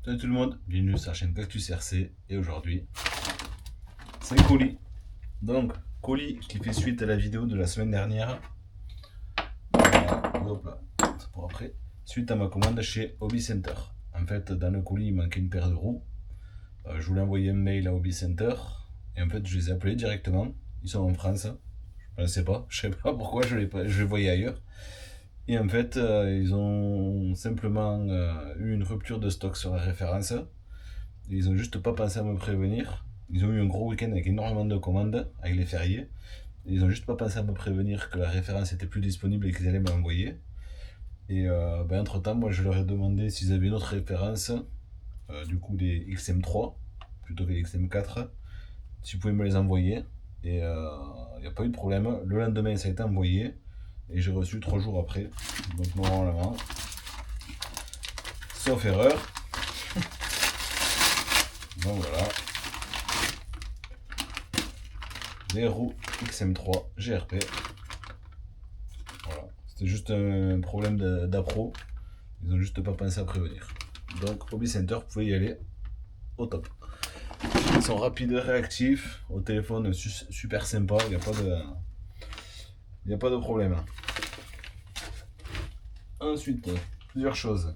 Salut tout le monde, bienvenue sur la chaîne Cactus RC et aujourd'hui c'est Colis. Donc Colis qui fait suite à la vidéo de la semaine dernière. Hop là, c'est pour après. Suite à ma commande chez Hobby Center. En fait dans le colis il manquait une paire de roues. Je voulais envoyer un mail à Hobby Center et en fait je les ai appelés directement. Ils sont en France. Je ne sais pas, je sais pas pourquoi je les voyais ailleurs. Et en fait, ils ont simplement eu une rupture de stock sur la référence. Ils ont juste pas pensé à me prévenir. Ils ont eu un gros week-end avec énormément de commandes, avec les fériés. Ils ont juste pas pensé à me prévenir que la référence était plus disponible et qu'ils allaient me l'envoyer. Et entre temps, moi je leur ai demandé s'ils avaient une autre référence, du coup des XM3 plutôt que les XM4, s'ils pouvaient me les envoyer. Et il n'y a pas eu de problème. Le lendemain, ça a été envoyé et j'ai reçu 3 jours après. Donc normalement, sauf erreur. Donc voilà, les roues XM3 GRP. Voilà, c'était juste un problème d'appro. Ils ont juste pas pensé à prévenir. Donc Hobby Center, vous pouvez y aller au top. Ils sont rapides, réactifs, au téléphone super sympa, il n'y a pas de problème. Ensuite, plusieurs choses.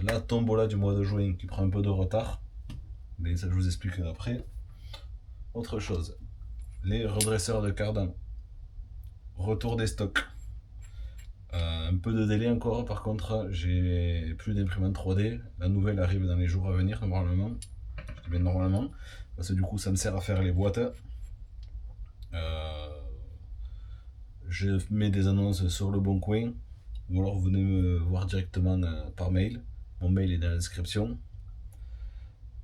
La tombola du mois de juin qui prend un peu de retard, mais ça je vous explique après. Autre chose, les redresseurs de cardan, retour des stocks. Un peu de délai encore, par contre, j'ai plus d'imprimante 3D. La nouvelle arrive dans les jours à venir, normalement. Je dis bien normalement, parce que du coup, ça me sert à faire les boîtes. Je mets des annonces sur le Bon Coin, ou alors vous venez me voir directement par mail. Mon mail est dans la description.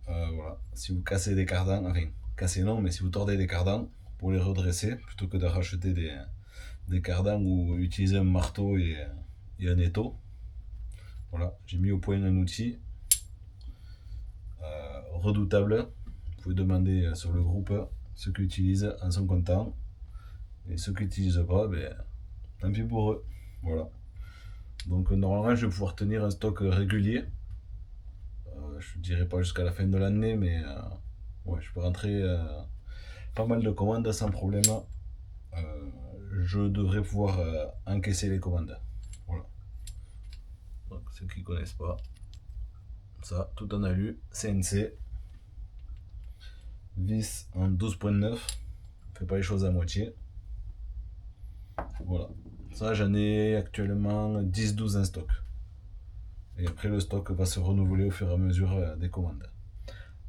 Voilà. Si vous cassez des cardans, enfin, cassez non, mais si vous tordez des cardans pour les redresser, plutôt que de racheter des cardans ou utiliser un marteau et un étau. Voilà, j'ai mis au point un outil redoutable. Vous pouvez demander sur le groupe. Ceux qui utilisent en sont contents. Et ceux qui n'utilisent pas, tant pis pour eux. Voilà. Donc normalement, je vais pouvoir tenir un stock régulier. Je ne dirais pas jusqu'à la fin de l'année, mais ouais, je peux rentrer pas mal de commandes sans problème. Je devrais pouvoir encaisser les commandes. Voilà. Donc ceux qui ne connaissent pas, ça, tout en alu, CNC, vis en 12.9, fait pas les choses à moitié. Voilà, ça j'en ai actuellement 10-12 en stock. Et après le stock va se renouveler au fur et à mesure des commandes.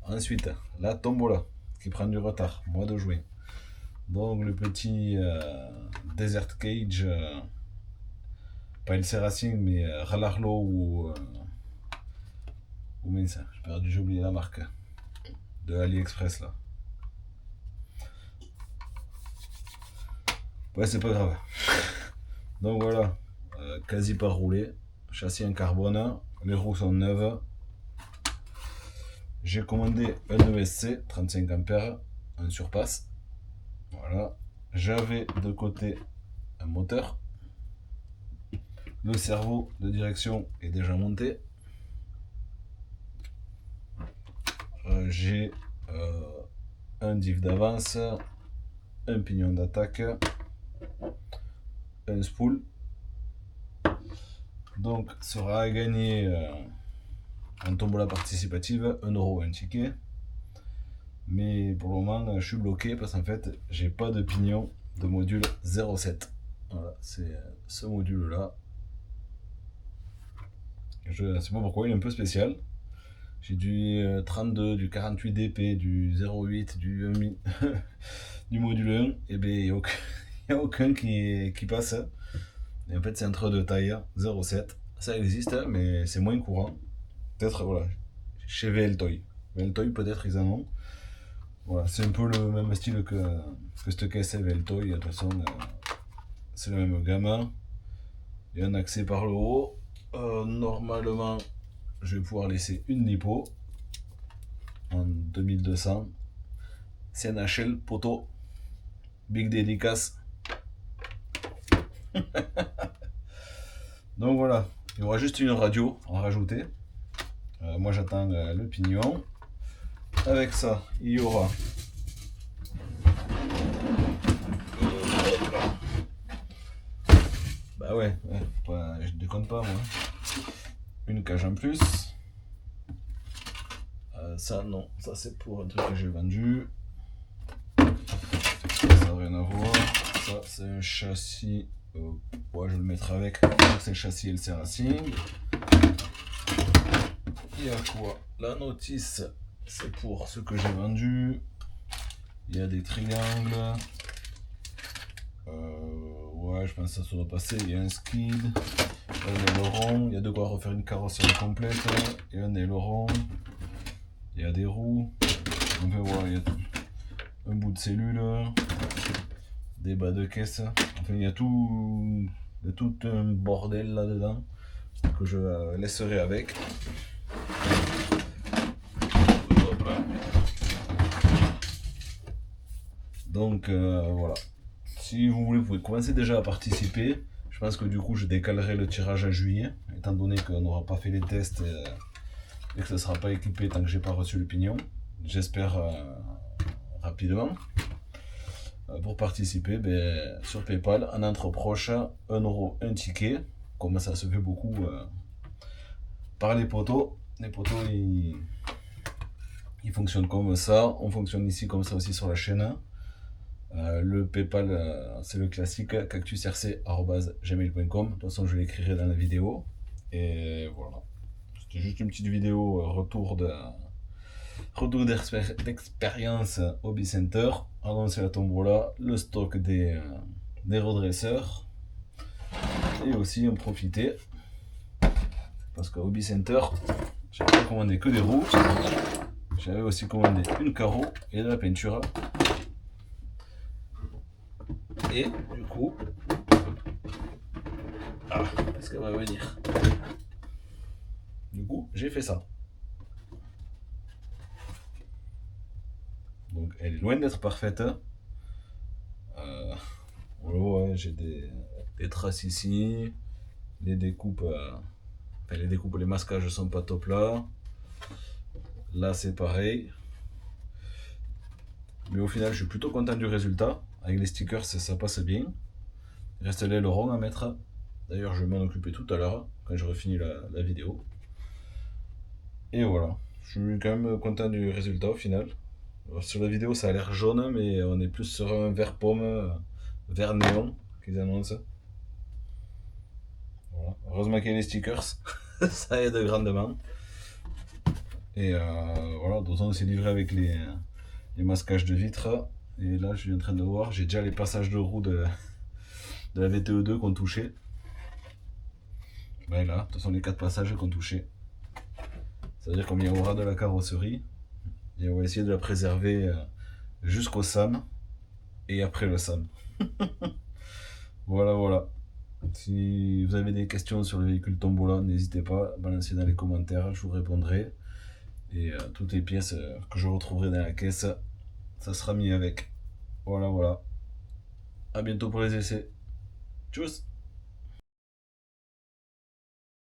Ensuite, la tombola qui prend du retard, mois de juin. Donc le petit Desert Cage, pas LC Racing mais Ralarlo ou mince, j'ai oublié la marque de AliExpress là. Ouais, c'est pas grave. Donc voilà, quasi pas roulé, châssis en carbone, les roues sont neuves. J'ai commandé un ESC 35 ampères en surpasse. Voilà, j'avais de côté un moteur. Le cerveau de direction est déjà monté. J'ai un diff d'avance, un pignon d'attaque, un spool. Donc sera à gagner en tombola participative 1 € un ticket. Mais pour le moment je suis bloqué parce qu'en fait j'ai pas de pignon de module 07. Voilà, c'est ce module là. Je ne sais pas pourquoi, il est un peu spécial. J'ai du 32, du 48 DP, du 08, du 1, du module 1, et bien il n'y a aucun qui passe. Et en fait, c'est entre deux tailles, 0,7. Ça existe, mais c'est moins courant. Peut-être, voilà, chez VL Toy. VL Toy, peut-être, ils en ont. Voilà, c'est un peu le même style que cette caisse VL Toy. De toute façon, c'est le même gamin. Il y a un accès par le haut. Normalement, je vais pouvoir laisser une lipo en 2200. CNHL, poteau, big dédicace. Donc voilà, il y aura juste une radio à rajouter. Moi j'attends le pignon. Avec ça, il y aura bah ouais, je déconne pas moi. Une cage en plus. Ça non, ça c'est pour un truc que j'ai vendu. Ça n'a rien à voir. Ça c'est un châssis. Ouais, je vais le mettre avec. C'est le châssis LC Racing. Il y a quoi? La notice, c'est pour ce que j'ai vendu. Il y a des triangles. Ouais, je pense que ça doit passer. Il y a un skid, un aileron. Il y a de quoi refaire une carrosserie complète. Il y a un aileron. Il y a des roues. On peut voir, il y a un bout de cellule. Des bas de caisse. Enfin, il y a tout un bordel là-dedans que je laisserai avec. Donc voilà. Si vous voulez, vous pouvez commencer déjà à participer. Je pense que du coup, je décalerai le tirage à juillet, étant donné qu'on n'aura pas fait les tests et que ça ne sera pas équipé tant que j'ai pas reçu le pignon. J'espère rapidement. Pour participer, sur PayPal, en entrée proche, 1€, un ticket, comme ça se fait beaucoup par les poteaux. Les poteaux, ils fonctionnent comme ça. On fonctionne ici comme ça aussi sur la chaîne. Le PayPal, c'est le classique, cactusrc@gmail.com. De toute façon, je l'écrirai dans la vidéo. Et voilà. C'était juste une petite vidéo retour d'expérience Hobby Center. Annoncer la tombola, le stock des redresseurs. Et aussi en profiter. Parce qu'à Hobby Center, j'avais pas commandé que des roues. J'avais aussi commandé une carreau et de la peinture. Et du coup, est-ce qu'elle va venir? Du coup, j'ai fait ça. Donc, elle est loin d'être parfaite. Ouais, j'ai des traces ici. Les découpes, les masquages sont pas top là. Là, c'est pareil. Mais au final, je suis plutôt content du résultat. Avec les stickers, ça passe bien. Il reste l'aileron à mettre. D'ailleurs, je vais m'en occuper tout à l'heure, quand j'aurai fini la vidéo. Et voilà. Je suis quand même content du résultat au final. Alors, sur la vidéo, ça a l'air jaune, mais on est plus sur un vert pomme, vert néon qu'ils annoncent. Voilà. Heureusement qu'il y a les stickers. Ça aide grandement. Et voilà, d'autant on s'est livré avec les masquages de vitres. Et là, je suis en train de voir, j'ai déjà les passages de roues de la VTE2 qu'on touchait. Ben là, ce sont les 4 passages qu'on touchait. C'est-à-dire qu'on y aura de la carrosserie. Et on va essayer de la préserver jusqu'au SAM. Et après le SAM. Voilà. Si vous avez des questions sur le véhicule Tombola, n'hésitez pas à balancer dans les commentaires, je vous répondrai. Et toutes les pièces que je retrouverai dans la caisse, ça sera mis avec. Voilà. A bientôt pour les essais. Tchuss!